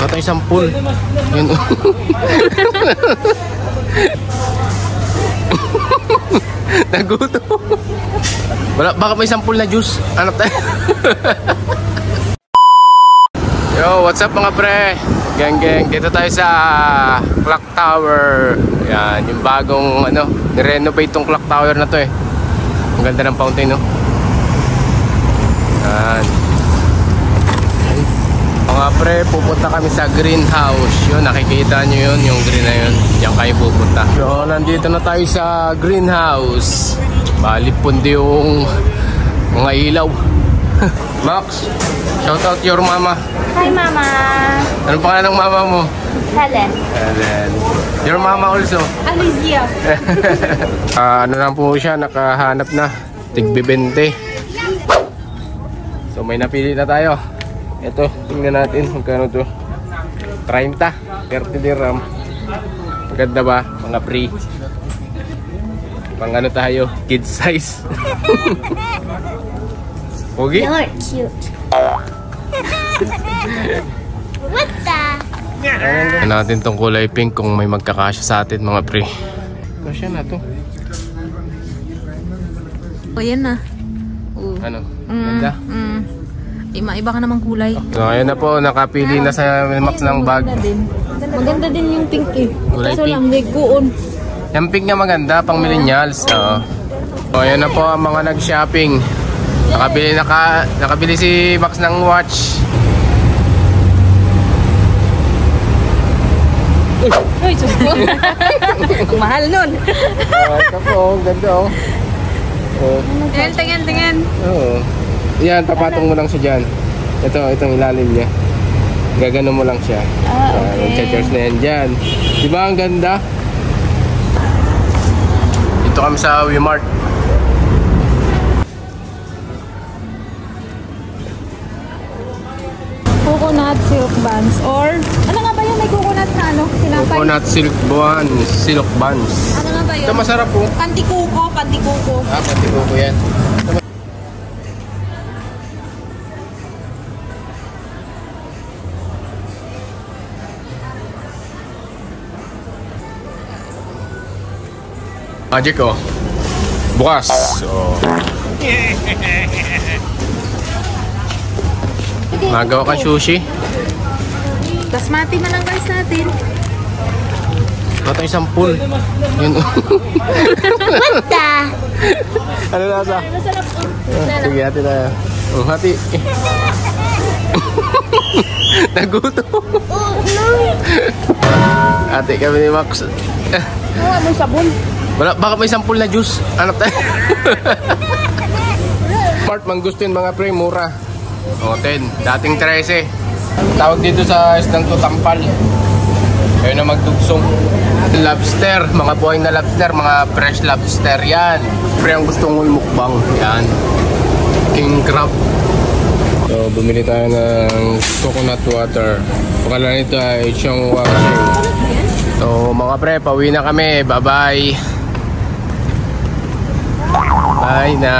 Matay sampul. Yun. Naguto. Wala, baka may sampul na juice. Hanap tayo. Yo, what's up mga pre? Geng, dito tayo sa clock tower. Yan, yung bagong ni-renovate tong clock tower na to eh. Ang ganda ng fountain, no? Yan. Mga pre, pupunta kami sa greenhouse. Yun, nakikita nyo yun, yung green na yun. Diyan kayo pupunta. So, nandito na tayo sa greenhouse. Bali pundi yung mga ilaw. Max, shout out your mama. Hi mama. Anong pangalan ng mama mo? Helen. Helen. Your mama also? Alicia. Ano lang po siya, nakahanap na. Tig-20. So may napili na tayo. Ito, tingnan natin magkano to. 30 dirham. Maganda ba? Mga pre. Pang ano tayo? Kid size. Pogi? You're cute. What the? Tignan natin tong kulay pink kung may magkakasya sa atin mga pre. Kasya na to. O yan na. Ano? Ganda? Iba ka namang kulay. So ayun na po, nakapili na sa Max ng bag. Maganda din yung pink eh. Kulay Kaso pink. lang, nagkuon. Yung pink nga maganda, pang millennials. So ayun na po ang mga nag-shopping. Nakabili si Max ng watch. Uy, sus ko. Ang mahal nun. Ito po, ganda oh. Tingin. Oo. Yan, papatong mo lang siya dyan. Itong ilalim niya. Gagano mo lang siya. Okay. Checkers na yan dyan. Diba ang ganda? Dito kami sa Wmart. Coconut silk buns. Or, ano nga ba yun? May coconut na ano? Sinapay? Coconut silk buns. Ano nga ba yun? Ito masarap po. Pantikuko. Pati ko yan. Magic oh. Bukas. Oh. Magawa ka sushi. Basmati man ang guys natin. Matay sampul. Yun. What the? Ano nasa? Masarap po. Sige, hati tayo. Oh, hati. Naguto. Oh no. Hati kami ni Max. Wala mo sabon. Wala, baka may sampul na juice. Hanap tayo. Part mangustin mga pre, mura. O, 10. Dating 13. Tawag dito sa islang tutampal. Kayo na magdugsong. Lobster, mga buhay na lobster, mga fresh lobster yan. Pre, ang gusto mong mukbang. Yan. King crab. So, bumili tayo ng coconut water. Pakala nito ay siyang washing. So, mga pre, pauwi na kami. Bye-bye. Bye na.